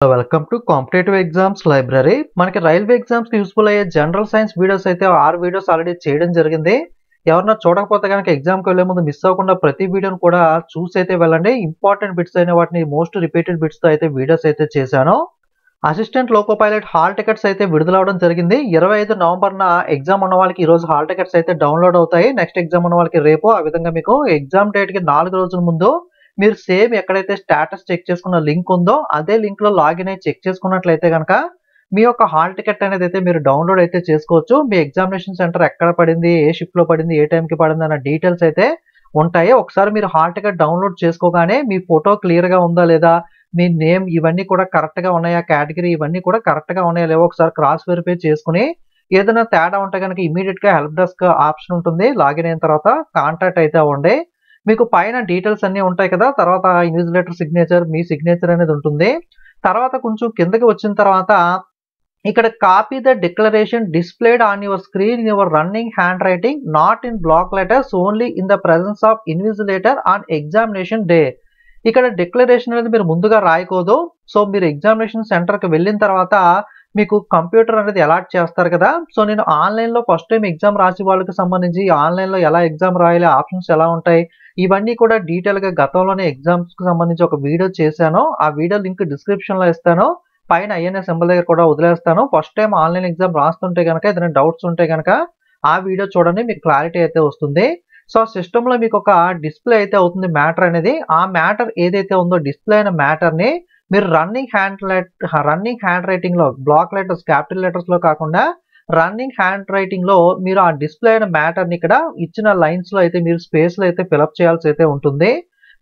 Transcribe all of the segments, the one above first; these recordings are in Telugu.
Welcome to competitive exams library. మనకి రైల్వే ఎగ్జామ్స్ కి యూస్ఫుల్ అయ్యే జనరల్ సైన్స్ వీడియోస్ అయితే 6 వీడియోస్ ఆల్రెడీ చేయడం జరిగింది. ఎవరన్నా చూడకపోతే కనుక ఎగ్జామ్ కి వెళ్లే ముందు మిస్ అవ్వకుండా ప్రతి వీడియోని కూడా చూసి అయితే వెళ్ళండి. ఇంపార్టెంట్ బిట్స్ అయిన వాటిని మోస్ట్ రిపీటెడ్ బిట్స్ తో అయితే వీడియోస్ అయితే చేశాను. Assistant loco pilot hall tickets అయితే విడుదలవడం జరిగింది. 25 నవంబర్న ఎగ్జామ్ ఉన్న వాళ్ళకి ఈ రోజు హాల్ టికెట్స్ అయితే డౌన్లోడ్ అవుతాయి. నెక్స్ట్ ఎగ్జామ్ ఉన్న వాళ్ళకి రేపు. ఆ విధంగా మీకు ఎగ్జామ్ డేట్ కి 4 రోజుల ముందు మీరు సేమ్ ఎక్కడైతే స్టేటస్ చెక్ చేసుకున్న లింక్ ఉందో అదే లింక్ లో లాగిన్ అయ్యి చెక్ చేసుకున్నట్లయితే కనుక మీ యొక్క హాల్ టికెట్ అనేది అయితే మీరు డౌన్లోడ్ అయితే చేసుకోవచ్చు. మీ ఎగ్జామినేషన్ సెంటర్ ఎక్కడ పడింది, ఏ షిఫ్ట్ లో పడింది, ఏ టైం కి పడింది అన్న డీటెయిల్స్ అయితే ఉంటాయి. ఒకసారి మీరు హాల్ టికెట్ డౌన్లోడ్ చేసుకోగానే మీ ఫోటో క్లియర్ గా ఉందా లేదా, మీ నేమ్ ఇవన్నీ కూడా కరెక్ట్ గా ఉన్నాయా, కేటగిరీ ఇవన్నీ కూడా కరెక్ట్ గా ఉన్నాయా లేవో ఒకసారి క్రాస్ వెరిఫై చేసుకుని ఏదైనా తేడా ఉంటే కనుక ఇమీడియట్ గా హెల్ప్ డెస్క్ ఆప్షన్ ఉంటుంది. లాగిన్ అయిన తర్వాత కాంటాక్ట్ అయితే అవ్వండి. మీకు పైన డీటెయిల్స్ అన్ని ఉంటాయి కదా, తర్వాత ఇన్విజిలేటర్ సిగ్నేచర్, మీ సిగ్నేచర్ అనేది ఉంటుంది. తర్వాత కొంచెం కిందకి వచ్చిన తర్వాత ఇక్కడ copy the declaration displayed on your screen in your running hand writing not in block letters only in the presence of invigilator on examination day. ఇక్కడ డిక్లరేషన్ అనేది మీరు ముందుగా రాయకూడదు. సో మీరు ఎగ్జామినేషన్ సెంటర్ కి వెళ్ళిన తర్వాత మీకు కంప్యూటర్ అనేది అలాట్ చేస్తారు కదా. సో నేను ఆన్లైన్ లో ఫస్ట్ టైం ఎగ్జామ్ రాసే వాళ్ళకి సంబంధించి ఆన్లైన్ లో ఎలా ఎగ్జామ్ రాయాలి, ఆప్షన్స్ ఎలా ఉంటాయి, ఇవన్నీ కూడా డీటెయిల్ గా గతంలోనే ఎగ్జామ్స్ కి సంబంధించి ఒక వీడియో చేశాను. ఆ వీడియో లింక్ డిస్క్రిప్షన్ లో ఇస్తాను, పైన ఐఎన్ఎస్ సింబల్ దగ్గర కూడా వదిలేస్తాను. ఫస్ట్ టైం ఆన్లైన్ ఎగ్జామ్ రాస్తుంటే కనుక ఏదైనా డౌట్స్ ఉంటే కనుక ఆ వీడియో చూడండి, మీకు క్లారిటీ అయితే వస్తుంది. సో సిస్టమ్ లో మీకు ఒక డిస్ప్లే అయితే అవుతుంది మ్యాటర్ అనేది. ఆ మ్యాటర్ ఏదైతే ఉందో డిస్ప్లే అయిన మ్యాటర్ ని మీరు రన్నింగ్ హ్యాండ్ రైటింగ్ లో బ్లాక్ లెటర్స్ క్యాపిటల్ లెటర్స్ లో కాకుండా రన్నింగ్ హ్యాండ్ రైటింగ్ లో మీరు ఆ డిస్ప్లే అయిన మ్యాటర్ ని ఇక్కడ ఇచ్చిన లైన్స్ లో అయితే మీరు స్పేస్ లో అయితే ఫిల్అప్ చేయాల్సి అయితే ఉంటుంది.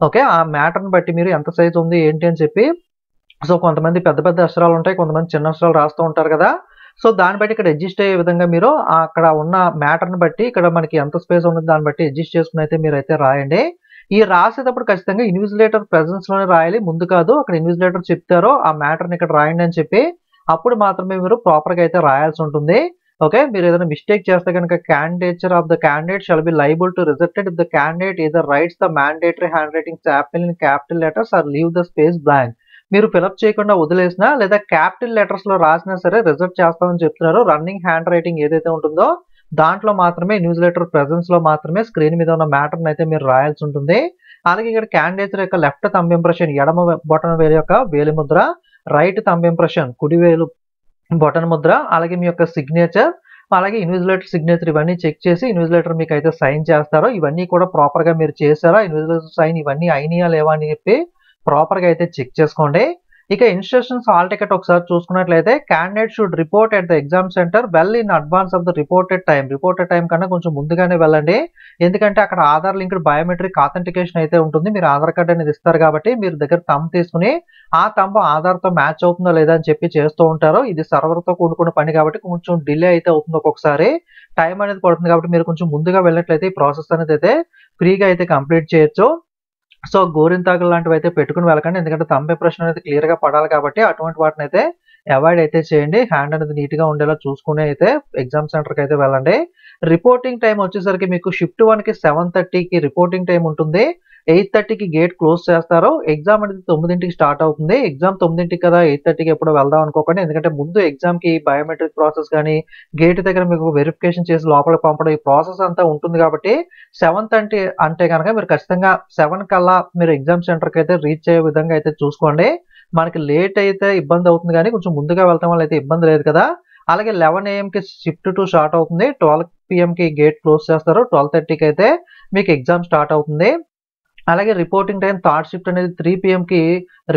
ఓకే, ఆ మ్యాటర్ ని బట్టి మీరు ఎంత సైజ్ ఉంది ఏంటి అని చెప్పి, సో కొంతమంది పెద్ద పెద్ద అక్షరాలు ఉంటాయి, కొంతమంది చిన్న అక్షరాలు రాస్తూ ఉంటారు కదా. సో దాన్ని బట్టి ఇక్కడ అడ్జస్ట్ అయ్యే విధంగా మీరు అక్కడ ఉన్న మ్యాటర్ ని బట్టి ఇక్కడ మనకి ఎంత స్పేస్ ఉంటుంది దాన్ని బట్టి అడ్జస్ట్ చేసుకుని అయితే మీరు అయితే రాయండి. ఈ రాసేటప్పుడు ఖచ్చితంగా ఇన్విజిలేటర్ ప్రెసెన్స్ లోనే రాయాలి, ముందు కాదు. అక్కడ ఇన్విజిలేటర్ చెప్తారో ఆ మ్యాటర్ ని ఇక్కడ రాయండి అని చెప్పి అప్పుడు మాత్రమే మీరు ప్రాపర్ గా అయితే రాయాల్సి ఉంటుంది. ఓకే, మీరు ఏదైనా మిస్టేక్ చేస్తే కనుక candidature of the candidate shall be liable to rejected if the candidate either writes the mandatory hand writing chapter in capital letters or leave the space blank. మీరు ఫిలప్ చేయకుండా వదిలేసినా లేదా క్యాపిటల్ లెటర్స్ లో రాసినా సరే రిజెక్ట్ చేస్తామని చెప్తున్నారు. రన్నింగ్ హ్యాండ్ రైటింగ్ ఏదైతే ఉంటుందో దాంట్లో మాత్రమే ఇన్విజిలేటర్ ప్రెసెన్స్ లో మాత్రమే స్క్రీన్ మీద ఉన్న మ్యాటర్ అయితే మీరు రాయాల్సి ఉంటుంది. అలాగే ఇక్కడ క్యాండిడేట్ యొక్క లెఫ్ట్ థంబ్ ఇంప్రెషన్ ఎడమ బొటన వేలు యొక్క వేలి ముద్ర, రైట్ థంబ్ ఇంప్రెషన్ కుడి వేలు బొటన ముద్ర, అలాగే మీ యొక్క సిగ్నేచర్, అలాగే ఇన్విజిలేటర్ సిగ్నేచర్ ఇవన్నీ చెక్ చేసి ఇన్విజిలేటర్ మీకు అయితే సైన్ చేస్తారో ఇవన్నీ కూడా ప్రాపర్ గా మీరు చేశారా, ఇన్విజిలేటర్ సైన్ ఇవన్నీ అయినాయా లేవా అని చెప్పి ప్రాపర్ గా అయితే చెక్ చేసుకోండి. ఇక ఇన్స్ట్రక్షన్స్ హాల్ టికెట్ ఒకసారి చూసుకున్నట్లయితే candidate should report at the exam centre well in advance of the reported time కన్నా కొంచెం ముందుగానే వెళ్ళండి. ఎందుకంటే అక్కడ ఆధార్ లింక్డ్ బయోమెట్రిక్ ఆథెంటికేషన్ అయితే ఉంటుంది. మీరు ఆధార్ కార్డ్ అనేది ఇస్తారు కాబట్టి మీరు దగ్గర థంబ్ తీసుకుని ఆ థంబ్ ఆధార్ తో మ్యాచ్ అవుతుందో లేదా అని చెప్పి చేస్తూ ఉంటారు. ఇది సర్వర్ తో కూడుకున్న పని కాబట్టి కొంచెం డిలే అయితే అవుతుంది, ఒక్కొక్కసారి టైం అనేది పడుతుంది. కాబట్టి మీరు కొంచెం ముందుగా వెళ్ళినట్లయితే ఈ ప్రాసెస్ అనేది అయితే ఫ్రీగా అయితే కంప్లీట్ చేయొచ్చు. సో గోరింతాకులు లాంటివి అయితే పెట్టుకుని వెళ్ళకండి, ఎందుకంటే థంబ్ ఇంప్రెషన్ అనేది క్లియర్ గా పడాలి కాబట్టి అటువంటి వాటిని అయితే అవాయిడ్ అయితే చేయండి. హ్యాండ్ అనేది నీట్ గా ఉండేలా చూసుకుని అయితే ఎగ్జామ్ సెంటర్ కి అయితే వెళ్ళండి. రిపోర్టింగ్ టైం వచ్చేసరికి మీకు షిఫ్ట్ 1 కి 7:30కి రిపోర్టింగ్ టైం ఉంటుంది. 8:30కి గేట్ క్లోజ్ చేస్తారు. ఎగ్జామ్ అనేది 9కి స్టార్ట్ అవుతుంది. ఎగ్జామ్ 9కి కదా 8:30కి ఎప్పుడో వెళ్దాం అనుకోకండి, ఎందుకంటే ముందు ఎగ్జామ్ కి బయోమెట్రిక్ ప్రాసెస్ కానీ గేట్ దగ్గర మీకు వెరిఫికేషన్ చేసి లోపలికి పంపడం ఈ ప్రాసెస్ అంతా ఉంటుంది. కాబట్టి 7:30 అంటే కనుక మీరు ఖచ్చితంగా 7 కల్లా మీరు ఎగ్జామ్ సెంటర్ కి అయితే రీచ్ అయ్యే విధంగా అయితే చూసుకోండి. మనకి లేట్ అయితే ఇబ్బంది అవుతుంది కానీ కొంచెం ముందుగా వెళ్తాం వల్ల అయితే ఇబ్బంది లేదు కదా. అలాగే 11 AM కి షిఫ్ట్ 2 స్టార్ట్ అవుతుంది. 12 PM కి గేట్ క్లోజ్ చేస్తారు. 12:30కి అయితే మీకు ఎగ్జామ్ స్టార్ట్ అవుతుంది. అలాగే రిపోర్టింగ్ టైం థర్డ్ షిఫ్ట్ అనేది 3 PM కి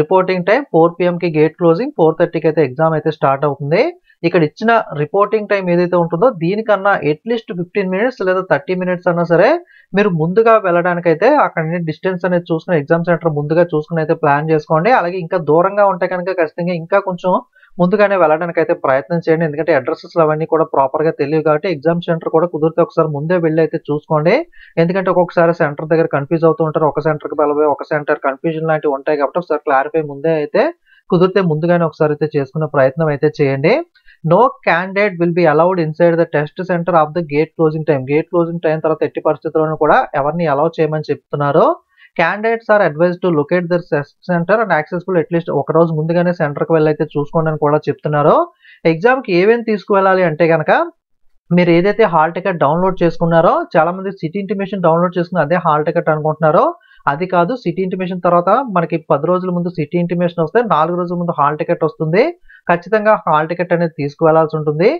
రిపోర్టింగ్ టైం, 4 PM కి గేట్ క్లోజింగ్, 4:30కి అయితే ఎగ్జామ్ అయితే స్టార్ట్ అవుతుంది. ఇక్కడ ఇచ్చిన రిపోర్టింగ్ టైం ఏదైతే ఉంటుందో దీనికన్నా అట్లీస్ట్ 15 మినిట్స్ లేదా 30 మినిట్స్ అన్నా సరే మీరు ముందుగా వెళ్ళడానికైతే అక్కడ డిస్టెన్స్ అనేది చూసుకుని ఎగ్జామ్ సెంటర్ ముందుగా చూసుకుని అయితే ప్లాన్ చేసుకోండి. అలాగే ఇంకా దూరంగా ఉంటే కనుక ఖచ్చితంగా ఇంకా కొంచెం ముందుగానే వెళ్ళడానికి అయితే ప్రయత్నం చేయండి, ఎందుకంటే అడ్రసెస్ అవన్నీ కూడా ప్రాపర్ గా తెలియదు కాబట్టి ఎగ్జామ్ సెంటర్ కూడా కుదిరితే ఒకసారి ముందే వెళ్ళి అయితే చూసుకోండి. ఎందుకంటే ఒక్కొక్కసారి సెంటర్ దగ్గర కన్ఫ్యూజ్ అవుతూ ఉంటారు, ఒక సెంటర్ కి వెళ్ళబోయి ఒక సెంటర్ కన్ఫ్యూజన్ లాంటివి ఉంటాయి. కాబట్టి ఒకసారి క్లారిఫై ముందే అయితే కుదిరితే ముందుగానే ఒకసారి అయితే చేసుకునే ప్రయత్నం అయితే చేయండి. No candidate will be allowed inside the test centre of the gate closing time. Gate closing time తర్వాత ఎట్టి పరిస్థితుల్లోనూ కూడా ఎవరిని అలౌ చేయమని చెప్తున్నారు. Candidates are advise to locate their centre and యాక్సెస్ఫుల్ అట్లీస్ట్ ఒక రోజు ముందుగానే సెంటర్కి వెళ్ళి అయితే చూసుకోండి అని కూడా చెప్తున్నారు. ఎగ్జామ్కి ఏమేమి తీసుకువెళ్ళాలి అంటే కనుక మీరు ఏదైతే హాల్ టికెట్ డౌన్లోడ్ చేసుకున్నారో, చాలా మంది సిటీ ఇంటిమేషన్ డౌన్లోడ్ చేసుకుని అదే హాల్ టికెట్ అనుకుంటున్నారో, అది కాదు. సిటీ ఇంటిమేషన్ తర్వాత మనకి 10 రోజుల ముందు సిటీ ఇంటిమేషన్ వస్తే 4 రోజుల ముందు హాల్ టికెట్ వస్తుంది. ఖచ్చితంగా హాల్ టికెట్ అనేది తీసుకువెళ్లాల్సి ఉంటుంది.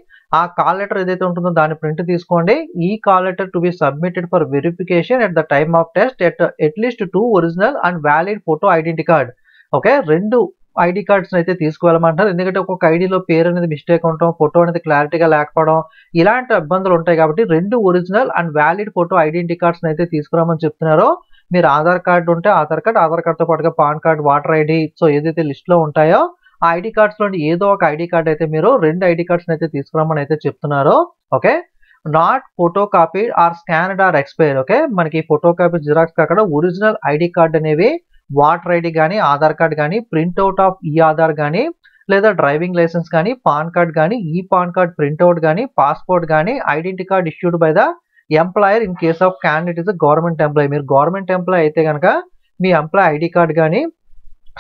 ఆ కాల్ లెటర్ ఏదైతే ఉంటుందో దాని ప్రింట్ తీసుకోండి. ఈ call letter to be submitted for verification at the time of test at least 2 original and valid photo identity card. Okay, 2 ID cards అయితే తీసుకువెళ్ళమంటారు. ఎందుకంటే ఒక్కొక్క ఐడిలో పేరు అనేది మిస్టేక్ ఉండటం, ఫోటో అనేది క్లారిటీగా లేకపోవడం, ఇలాంటి ఇబ్బందులు ఉంటాయి కాబట్టి 2 original and valid photo identity cards అయితే తీసుకురామని చెప్తున్నారు. మీరు ఆధార్ కార్డు ఉంటే ఆధార్ కార్డుతో పాటుగా pan card, voter ID, so ఏదైతే లిస్ట్ లో ఉంటాయో ఆ ఐడి కార్డ్స్ లోని ఏదో ఒక ఐడి కార్డ్ అయితే మీరు 2 ఐడి కార్డ్స్ అయితే తీసుకురామని అయితే చెప్తున్నారు. Okay, not photo copy or scanned or expire. Okay, మనకి ఫోటో కాపీ, జిరాక్స్ కాకుండా ఒరిజినల్ ఐడి కార్డ్ అనేవి వాటర్ ఐడి కానీ, ఆధార్ కార్డ్ కానీ, ప్రింట్అవుట్ ఆఫ్ ఈ ఆధార్ కానీ, లేదా డ్రైవింగ్ లైసెన్స్ కానీ, పాన్ కార్డ్ కానీ, ఈ పాన్ కార్డ్ ప్రింట్అవుట్ కానీ, పాస్పోర్ట్ కానీ, identity card issued by the employer in case of candidate is government employee. మీరు గవర్నమెంట్ ఎంప్లాయీ అయితే కనుక మీ ఎంప్లాయీ ఐడి కార్డ్ కానీ,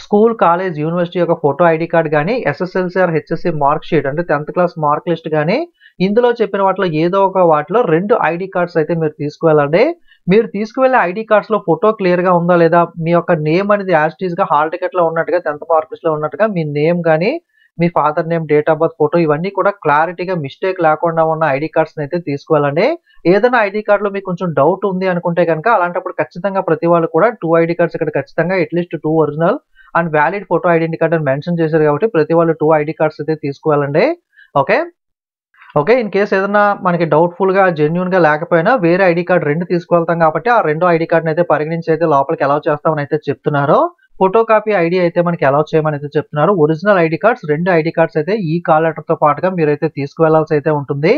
స్కూల్, కాలేజ్, యూనివర్సిటీ యొక్క ఫోటో ఐడి కార్డ్ కానీ, SSLC or HSC mark sheet అంటే 10th క్లాస్ మార్క్ లిస్ట్ కానీ, ఇందులో చెప్పిన వాటిలో ఏదో ఒక వాటిలో 2 ఐడి కార్డ్స్ అయితే మీరు తీసుకువెళ్ళండి. మీరు తీసుకువెళ్ళే ఐడి కార్డ్స్ లో ఫోటో క్లియర్ గా ఉందా లేదా, మీ యొక్క నేమ్ అనేది యాజ్ ఇట్ ఈస్ గా హాల్ టికెట్ లో ఉన్నట్టుగా 10th మార్క్ లిస్ట్ లో ఉన్నట్టుగా మీ నేమ్ కానీ, మీ father name, date of birth, photo ఇవన్నీ కూడా క్లారిటీగా మిస్టేక్ లేకుండా ఉన్న ఐడి కార్డ్స్ అయితే తీసుకువెళ్ళండి. ఏదైనా ఐడి కార్డ్ లో మీకు కొంచెం డౌట్ ఉంది అనుకుంటే కనుక అలాంటప్పుడు ఖచ్చితంగా ప్రతి వాళ్ళు కూడా 2 ఐడి కార్డ్స్ ఇక్కడ ఖచ్చితంగా at least 2 original and valid photo identity card అని మెన్షన్ చేశారు కాబట్టి ప్రతి వాళ్ళు 2 ఐడి కార్డ్స్ అయితే తీసుకువెళ్ళండి. ఓకే, ఇన్ కేసు ఏదైనా మనకి డౌట్ఫుల్ గా, జెన్యున్ గా లేకపోయినా వేరే ఐడి కార్డ్ 2 తీసుకువెళ్తాం కాబట్టి ఆ 2 ఐడి కార్డ్ అయితే పరిగణించి అయితే లోపలికి అలౌ చేస్తామని అయితే చెప్తున్నారు. ఫోటో కాపీ ఐడి అయితే మనకి అలౌ చేయమని అయితే చెప్తున్నారు. Original ID cards, 2 ID cards అయితే ఈ కాల్ లెటర్ తో పాటుగా మీరైతే తీసుకువెళ్లాల్సి అయితే ఉంటుంది.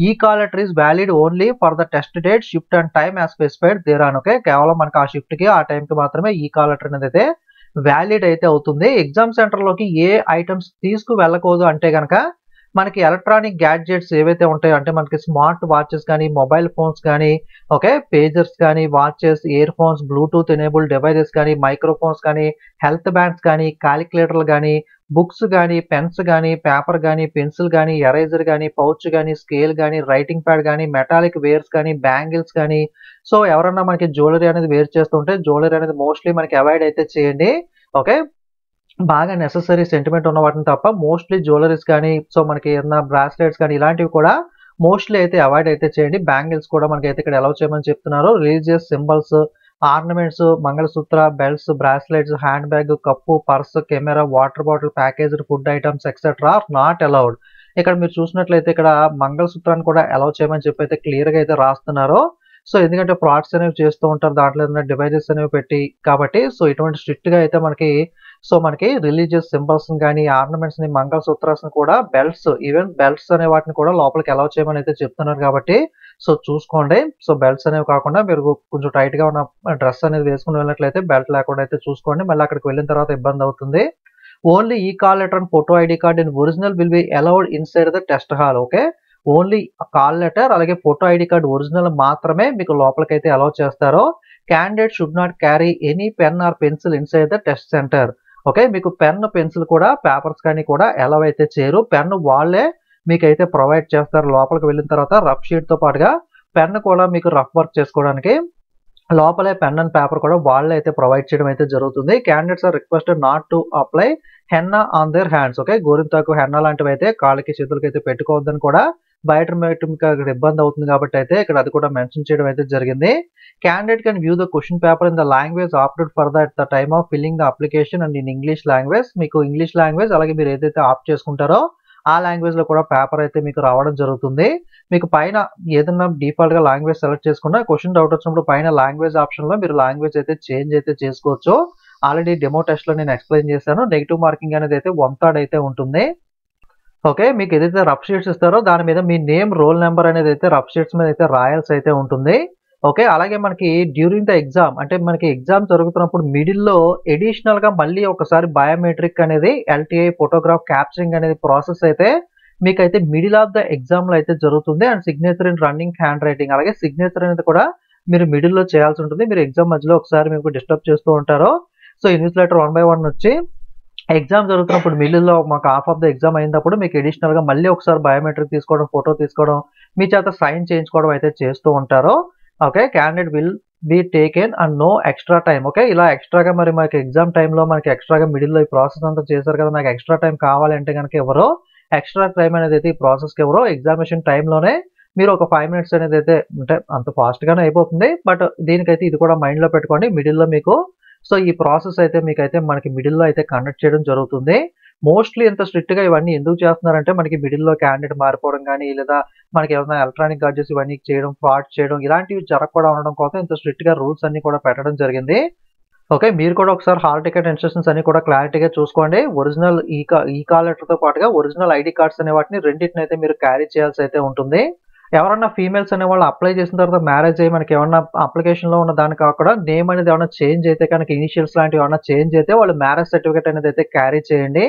ఈ call letter is valid only for the test date, shift and time as specified there on. Okay, కేవలం మనకి ఆ షిఫ్ట్ కి, ఆ టైం కి మాత్రమే ఈ కాల్ లెటర్ అనేది అయితే వ్యాలిడ్ అయితే అవుతుంది. ఎగ్జామ్ సెంటర్ లోకి ఏ ఐటమ్స్ తీసుకు వెళ్ళకూడదు అంటే కనుక మనకి ఎలక్ట్రానిక్ గ్యాడ్జెట్స్ ఏవైతే ఉంటాయో అంటే మనకి స్మార్ట్ వాచెస్ కానీ, మొబైల్ ఫోన్స్ కానీ, ఓకే, పేజర్స్ కానీ, watches, ear phones, Bluetooth enabled devices కానీ, మైక్రోఫోన్స్ కానీ, హెల్త్ బ్యాండ్స్ కానీ, క్యాలిక్యులేటర్లు కానీ, బుక్స్ కానీ, పెన్స్ కానీ, పేపర్ కానీ, పెన్సిల్ కానీ, ఎరేజర్ కానీ, పౌచ్ కానీ, స్కేల్ కానీ, రైటింగ్ ప్యాడ్ కానీ, మెటాలిక్ వేర్స్ కానీ, బ్యాంగిల్స్ కానీ, సో ఎవరన్నా మనకి జ్యువెలరీ అనేది వేర్ చేస్తుంటే జ్యువెలరీ అనేది మోస్ట్లీ మనకి అవాయిడ్ అయితే చేయండి. ఓకే, బాగా నెసెసరీ సెంటిమెంట్ ఉన్న వాటిని తప్ప మోస్ట్లీ జ్యువెలరీస్ కానీ, సో మనకి ఏదైనా బ్రాస్లెట్స్ కానీ ఇలాంటివి కూడా మోస్ట్లీ అయితే అవాయిడ్ అయితే చేయండి. బ్యాంగిల్స్ కూడా మనకి అయితే ఇక్కడ అలౌ చేయమని చెప్తున్నారు. Religious symbols, ornaments, mangalsutra, belts, bracelets, hand bag, cup, purse, camera, water bottle, packaged food items etcetera are not allowed. ఇక్కడ మీరు చూసినట్లయితే ఇక్కడ మంగళసూత్రాన్ని కూడా అలౌ చేయమని చెప్పి అయితే క్లియర్ గా అయితే రాస్తున్నారు. సో ఎందుకంటే ఫ్రాడ్స్ అనేవి చేస్తూ ఉంటారు దాంట్లో ఏదైనా డివైజెస్ అనేవి పెట్టి, కాబట్టి సో ఇటువంటి స్ట్రిక్ట్ గా అయితే మనకి రిలీజియస్ సింబల్స్ కానీ, ఆర్నమెంట్స్ ని, మంగళసూత్రాస్ ని కూడా, బెల్ట్స్, ఈవెన్ బెల్ట్స్ అనే వాటిని కూడా లోపలికి అలౌ చేయమని అయితే చెప్తున్నారు కాబట్టి సో చూసుకోండి. సో బెల్ట్స్ అనేవి కాకుండా మీరు కొంచెం టైట్ గా ఉన్న డ్రెస్ అనేది వేసుకుని వెళ్ళినట్లయితే బెల్ట్ లేకుండా అయితే చూసుకోండి, మళ్ళీ అక్కడికి వెళ్ళిన తర్వాత ఇబ్బంది అవుతుంది. ఓన్లీ ఈ call letter and photo ID card in original will be allowed inside the test hall. Okay, only call letter అలాగే ఫోటో ఐడి కార్డ్ ఒరిజినల్ మాత్రమే మీకు లోపలికైతే అలౌ చేస్తారో. Candidate should not carry any pen or pencil inside the test centre. Okay, మీకు పెన్, పెన్సిల్ కూడా, పేపర్స్ కానీ కూడా అలౌ అయితే చేయరు. పెన్ వాళ్ళే మీకైతే ప్రొవైడ్ చేస్తారు. లోపలికి వెళ్ళిన తర్వాత రఫ్ షీట్ తో పాటుగా పెన్ కూడా మీకు రఫ్ వర్క్ చేసుకోవడానికి లోపలే పెన్ అండ్ పేపర్ కూడా వాళ్ళే అయితే ప్రొవైడ్ చేయడం అయితే జరుగుతుంది. Candidates are requested not to apply henna on their hands. Okay, గోరింతాకు, హెన్నా లాంటివి అయితే కాళ్ళకి, చేతులకి అయితే పెట్టుకోవద్దని కూడా బయట మీకు ఇబ్బంది అవుతుంది కాబట్టి అయితే ఇక్కడ అది కూడా మెన్షన్ చేయడం అయితే జరిగింది. Candidate can view the question paper in the language opted for the time of filling the application and in English language. మీకు ఇంగ్లీష్ లాంగ్వేజ్ అలాగే మీరు ఏదైతే ఆప్ట్ చేసుకుంటారో ఆ లాంగ్వేజ్ లో కూడా పేపర్ అయితే మీకు రావడం జరుగుతుంది. మీకు పైన ఏదైనా డిఫాల్ట్ గా లాంగ్వేజ్ సెలెక్ట్ చేసుకున్నా క్వశ్చన్ డౌట్ వచ్చినప్పుడు పైన లాంగ్వేజ్ ఆప్షన్ లో మీరు లాంగ్వేజ్ అయితే చేంజ్ అయితే చేసుకోవచ్చు. ఆల్రెడీ డెమో టెస్ట్ లో నేను ఎక్స్ప్లెయిన్ చేశాను. నెగిటివ్ మార్కింగ్ అనేది అయితే 1/3 అయితే ఉంటుంది. ఓకే, మీకు ఏదైతే రఫ్ షీట్స్ ఇస్తారో దాని మీద మీ నేమ్, రోల్ నెంబర్ అనేది అయితే రఫ్ షీట్స్ మీద అయితే రాయాల్సి అయితే ఉంటుంది. ఓకే, అలాగే మనకి డ్యూరింగ్ ద ఎగ్జామ్ అంటే మనకి ఎగ్జామ్ జరుగుతున్నప్పుడు మిడిల్ లో ఎడిషనల్ గా మళ్ళీ ఒకసారి బయోమెట్రిక్ అనేది, ఎల్టీఐ ఫోటోగ్రాఫ్ క్యాప్చరింగ్ అనేది ప్రాసెస్ అయితే మీకైతే మిడిల్ ఆఫ్ ద ఎగ్జామ్ లో అయితే జరుగుతుంది. And signature in running hand writing, అలాగే సిగ్నేచర్ అనేది కూడా మీరు మిడిల్‌లో చేయాల్సి ఉంటుంది. మీరు ఎగ్జామ్ మధ్యలో ఒకసారి మీకు డిస్టర్బ్ చేస్తూ ఉంటారు. సో, ఇన్విజిలేటర్ 1 బై 1 వచ్చి ఎగ్జామ్ జరుగుతున్నప్పుడు మిడిల్‌లో మాకు హాఫ్ ఆఫ్ ద ఎగ్జామ్ అయినప్పుడు మీకు అడిషనల్‌గా మళ్ళీ ఒకసారి బయోమెట్రిక్ తీసుకోవడం, ఫోటో తీసుకోవడం, మీ చేత సైన్ చేయించుకోవడం అయితే చేస్తూ ఉంటారు. Okay. Candidate will be taken and no extra time. Okay. ఇలా ఎక్స్‌ట్రాగా మరి మనకి ఎగ్జామ్ టైమ్‌లో మనకి ఎక్స్‌ట్రాగా మిడిల్‌లో ఈ ప్రాసెస్ అంతా చేశారు కదా! నాకు ఎక్స్‌ట్రా టైమ్ కావాలి అంటే గనక ఇవ్వరు. ఎక్స్‌ట్రా టైమ్ అనేదైతే ఈ ప్రాసెస్‌కి ఇవ్వరు. ఎగ్జామినేషన్ టైమ్‌లోనే మీరు ఒక 5 మినిట్స్ అనేదైతే అంటే అంత ఫాస్ట్‌గానే అయిపోతుంది. బట్ దీనికైతే ఇది కూడా మైండ్‌లో పెట్టుకోండి. మిడిల్‌లో మీకు సో, ఈ ప్రాసెస్ అయితే మీకైతే మనకి మిడిల్‌లో అయితే కండక్ట్ చేయడం జరుగుతుంది. మోస్ట్‌లీ ఇంత స్ట్రిక్ట్‌గా ఇవన్నీ ఎందుకు చేస్తున్నారంటే మనకి మిడిల్‌లో క్యాండిడేట్ మారిపోవడం గానీ, లేదా మనకేమన్నా ఎలక్ట్రానిక్ గాడ్జెట్స్ ఇవన్నీ చేయడం, ఫ్రాడ్ చేయడం ఇలాంటివి జరగకుండా ఉండడం కోసం ఇంత స్ట్రిక్ట్‌గా రూల్స్ అన్నీ కూడా పెట్టడం జరిగింది. ఓకే. మీరు కూడా ఒకసారి హాల్ టికెట్ ఇన్‌స్ట్రక్షన్స్ అన్నీ కూడా క్లారిటీగా చూసుకోండి. ఒరిజినల్ ఈ కాల్ లెటర్‌తో పాటుగా ఒరిజినల్ ఐడీ కార్డ్స్ అనే వాటిని రెండిటినైతే మీరు క్యారీ చేయాల్సయితే ఉంటుంది. ఎవరన్నా ఫీమేల్స్ అనేవాళ్ళు అప్లై చేసిన తర్వాత మ్యారేజ్ అయ్యి మనకేమన్నా అప్లికేషన్‌లో ఉన్న దానికి కాకుండా నేమ్ అనేది ఏమన్నా చేంజ్ అయితే కనుక ఇనీషియల్స్ లాంటివి ఏమన్నా చేంజ్ అయితే వాళ్ళు మ్యారేజ్ సర్టిఫికేట్ అనేదైతే క్యారీ చేయండి.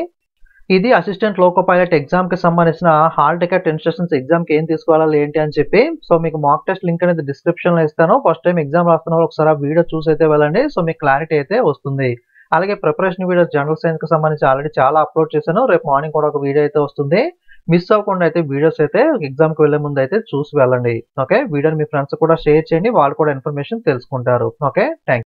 ఇది అసిస్టెంట్ లోకో పైలట్ ఎగ్జామ్‌కి సంబంధించిన హాల్ టికెట్ ఇన్‌స్ట్రక్షన్స్ ఎగ్జామ్‌కి ఏం తీసుకువెళ్ళాలి ఏంటి అని చెప్పి. సో, మీకు మాక్ టెస్ట్ లింక్ అనేది డిస్క్రిప్షన్‌లో ఇస్తాను. ఫస్ట్ టైమ్ ఎగ్జామ్ రాస్తున్న వాళ్ళు ఒకసారి ఆ వీడియో చూసైతే వెళ్ళండి. సో, మీకు క్లారిటీ అయితే వస్తుంది. అలాగే ప్రిపరేషన్ వీడియోస్ జనరల్ సైన్స్‌కి సంబంధించి ఆల్రెడీ చాలా అప్‌లోడ్ చేశాను. రేపు మార్నింగ్ కూడా ఒక వీడియో అయితే వస్తుంది. మిస్ అవ్వకుండా అయితే వీడియోస్ అయితే ఎగ్జామ్‌కి వెళ్ళే ముందు అయితే చూసి వెళ్ళండి. ఓకే. వీడియోని మీ ఫ్రెండ్స్‌కి కూడా షేర్ చేయండి. వాళ్ళు కూడా ఇన్ఫర్మేషన్ తెలుసుకుంటారు. ఓకే. థాంక్స్.